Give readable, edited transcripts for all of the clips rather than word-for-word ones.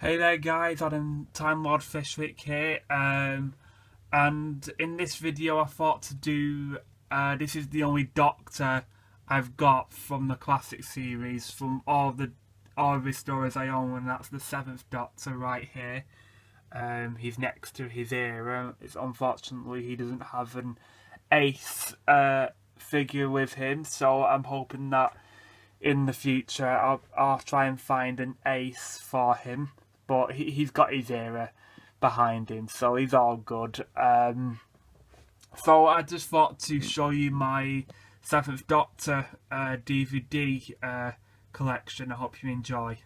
Hey there guys, Adam Time Lord Fishwick here, and in this video I thought to do, this is the only Doctor I've got from the classic series, from all of the stories I own, and that's the 7th Doctor right here. He's next to his era. It's unfortunately he doesn't have an ace figure with him, so I'm hoping that in the future I'll try and find an ace for him. But he's got his era behind him, so he's all good. So I just thought to show you my 7th Doctor DVD collection. I hope you enjoy.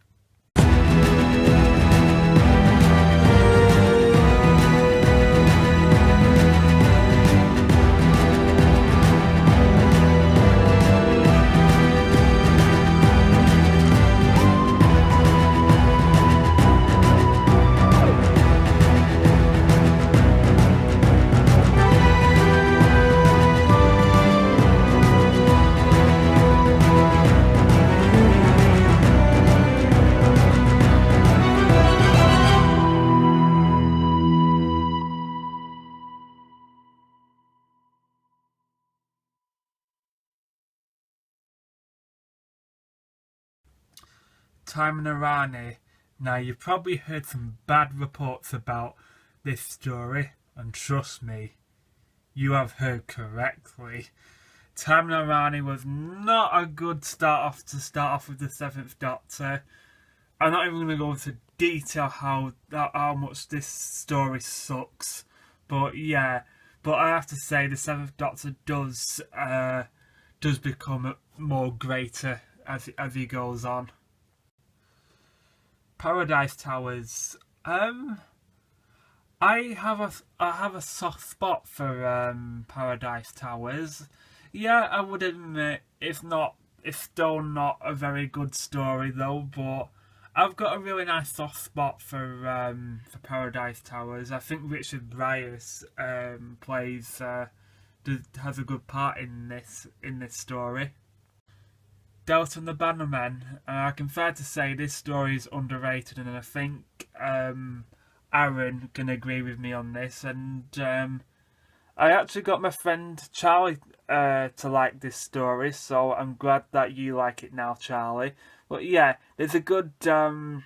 Klieman Irani. Now, you've probably heard some bad reports about this story, and trust me, you have heard correctly. Klieman Irani was not a good start off with the 7th Doctor. I'm not even going to go into detail how much this story sucks, but yeah. But I have to say, the 7th Doctor does become more greater as he goes on. Paradise Towers. I have a soft spot for Paradise Towers. Yeah, I would admit it's still not a very good story though, but I've got a really nice soft spot for Paradise Towers. I think Richard Bryars has a good part in this story. Delta and the Bannermen. I can fair to say this story is underrated, and I think Aaron can agree with me on this. And I actually got my friend Charlie to like this story, so I'm glad that you like it now, Charlie. But yeah, there's a good there's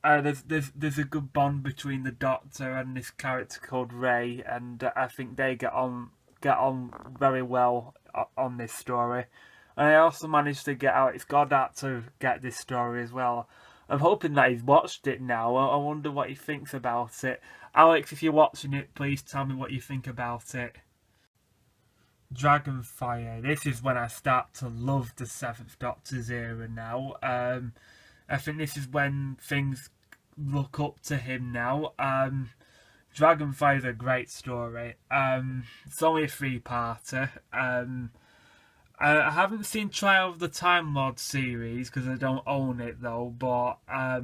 a good bond between the Doctor and this character called Ray, and I think they get on very well on this story. And I also managed to get Alex Goddard to get this story as well. I'm hoping that he's watched it now. I wonder what he thinks about it. Alex, if you're watching it, please tell me what you think about it. Dragonfire. This is when I start to love the 7th Doctor's era now. I think this is when things look up to him now. Dragonfire is a great story. It's only a 3-parter. I haven't seen Trial of the Time Lord series because I don't own it though, but I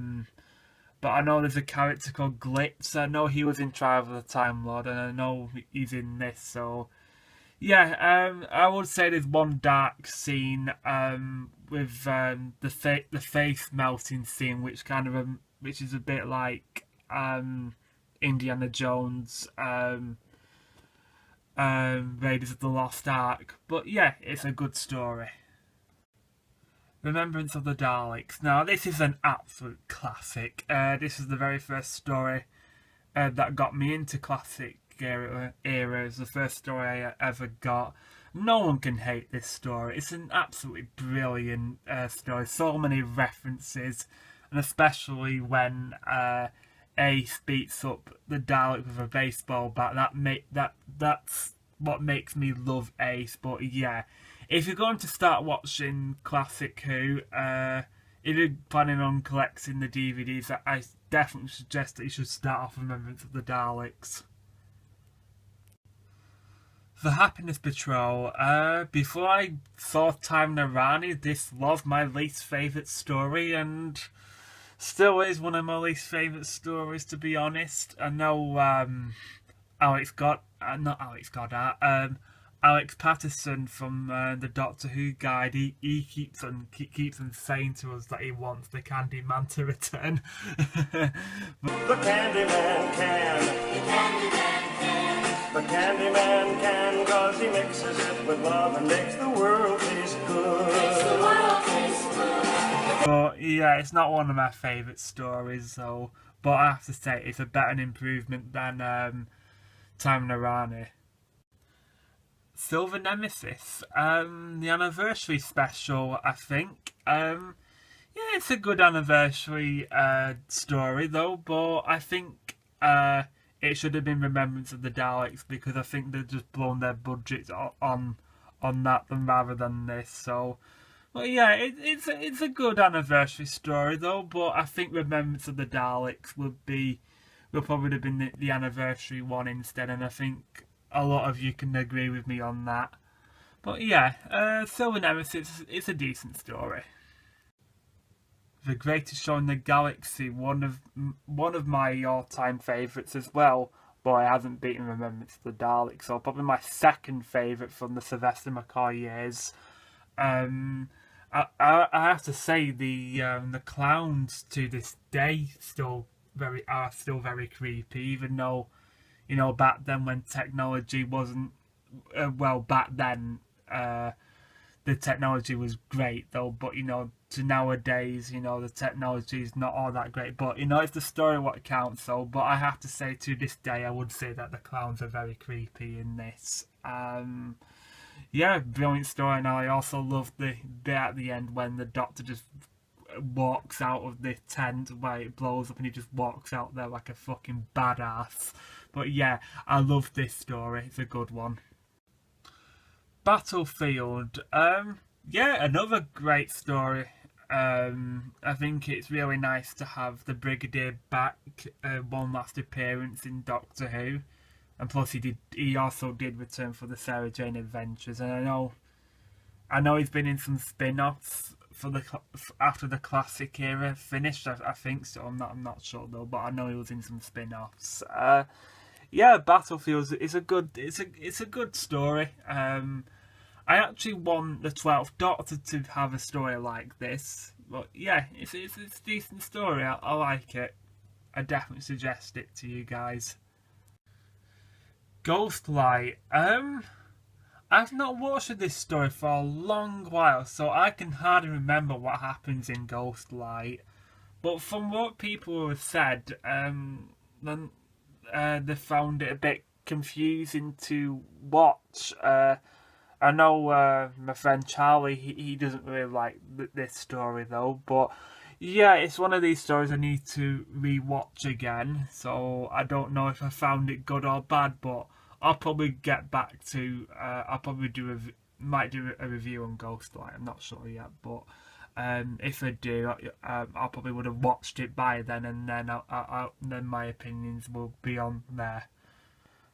know there's a character called Glitz. I know he was in Trial of the Time Lord, and I know he's in this. So yeah, I would say there's one dark scene with the face melting scene, which is a bit like Indiana Jones. Raiders of the Lost Ark, but yeah, it's a good story. Remembrance of the Daleks. Now, this is an absolute classic. This is the very first story that got me into classic era. It's the first story I ever got. No one can hate this story. It's an absolutely brilliant story. So many references, and especially when Ace beats up the Dalek with a baseball bat. That's what makes me love Ace. But yeah, if you're going to start watching classic Who, if you're planning on collecting the DVDs, I definitely suggest that you should start off with Remembrance of the Daleks. The Happiness Patrol. Before I saw Klieman Irani, this was my least favourite story, and still is one of my least favourite stories, to be honest. I know Alex Goddard Alex Patterson from the Doctor Who guide, he keeps on saying to us that he wants the Candyman to return. The Candyman can. The Candyman can. The Candyman can, 'cause he mixes it with love and makes the world taste good. Makes the world taste good. But yeah, it's not one of my favourite stories, so. But I have to say, it's a better improvement than Klieman Irani. Silver Nemesis, the anniversary special, I think. Yeah, it's a good anniversary story though, but I think it should have been Remembrance of the Daleks, because I think they've just blown their budgets on that rather than this. So, well, yeah, it's a good anniversary story though, but I think Remembrance of the Daleks will probably have been the anniversary one instead, and I think a lot of you can agree with me on that. But yeah, Silver Nemesis, it's a decent story. The Greatest Show in the Galaxy, one of my all-time favourites as well, but it hasn't beaten Remembrance of the Daleks, so probably my second favourite from the Sylvester McCoy years. I have to say the clowns to this day are still very creepy, even though, you know, back then when technology wasn't back then the technology was great though, but you know, to nowadays, you know, the technology is not all that great, but you know, it's the story what counts. So, but I have to say, to this day, I would say that the clowns are very creepy in this. Yeah, brilliant story, and I also love the bit at the end when the Doctor just walks out of the tent where it blows up and he just walks out there like a fucking badass. But yeah, I love this story, it's a good one. Battlefield, yeah, another great story. I think it's really nice to have the Brigadier back, one last appearance in Doctor Who, and plus he also did return for the Sarah Jane Adventures, and I know he's been in some spin-offs after the classic era finished. I think so. I'm not sure though, but I know he was in some spin-offs. Yeah, Battlefield is a good story. I actually want the 12th Doctor to have a story like this, but yeah, it's a decent story. I like it. I definitely suggest it to you guys. Ghostlight. I've not watched this story for a long while, so I can hardly remember what happens in Ghostlight. But from what people have said, they found it a bit confusing to watch. I know my friend Charlie, he doesn't really like this story though, but yeah, it's one of these stories I need to re-watch again, so I don't know if I found it good or bad, but I'll probably get back to, I'll probably might do a review on Ghostlight, I'm not sure yet, but if I do, I probably would have watched it by then, and then my opinions will be on there.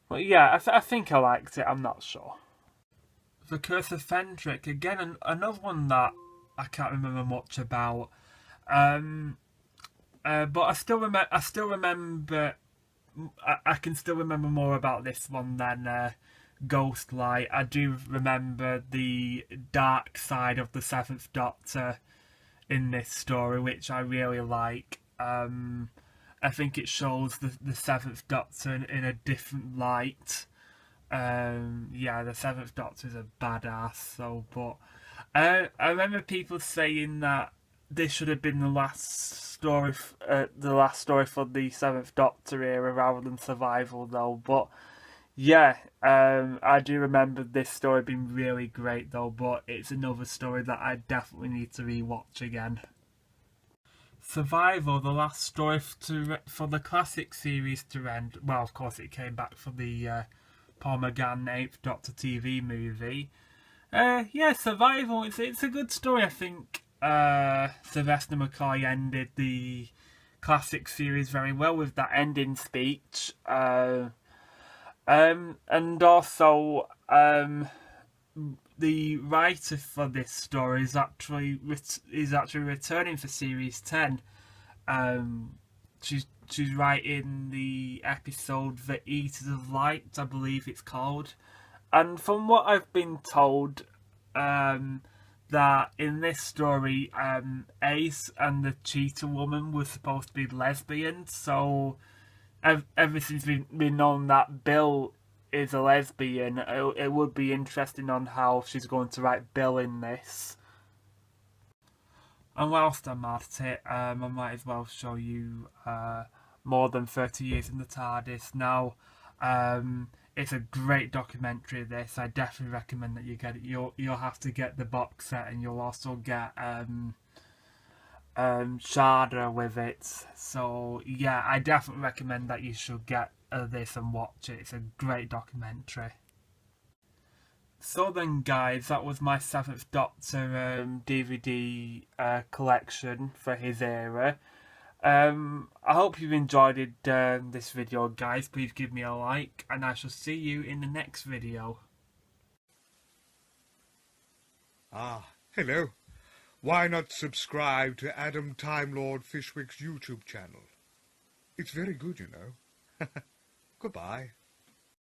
But yeah, I think I liked it, I'm not sure. The Curse of Fentric, again, another one that I can't remember much about. But I still remember. I can still remember more about this one than Ghostlight. I do remember the dark side of the Seventh Doctor in this story, which I really like. I think it shows the Seventh Doctor in a different light. Yeah, the Seventh Doctor's a badass. So, but I remember people saying that this should have been the last story for the Seventh Doctor era rather than Survival, though. But yeah, I do remember this story being really great, though. But it's another story that I definitely need to rewatch again. Survival, the last story for the classic series to end. Well, of course, it came back for the Paul McGann 8th Doctor TV movie. Yeah, Survival, it's a good story. I think Sylvester McCoy ended the classic series very well with that ending speech. And also, the writer for this story is actually returning for series 10. She's writing the episode The Eaters of Light, I believe it's called. And from what I've been told, that in this story, Ace and the cheetah woman were supposed to be lesbians, so everything's been known that Bill is a lesbian. It would be interesting on how she's going to write Bill in this. And whilst I'm at it, I might as well show you More Than 30 Years in the TARDIS. Now, it's a great documentary, this. I definitely recommend that you get it. You'll have to get the box set, and you'll also get Sharda with it. So yeah, I definitely recommend that you should get this and watch it. It's a great documentary. So then, guys, that was my Seventh Doctor DVD collection for his era. I hope you've enjoyed it, this video, guys. Please give me a like, and I shall see you in the next video. Ah, hello. Why not subscribe to Adam Time Lord Fishwick's YouTube channel? It's very good, you know. Goodbye.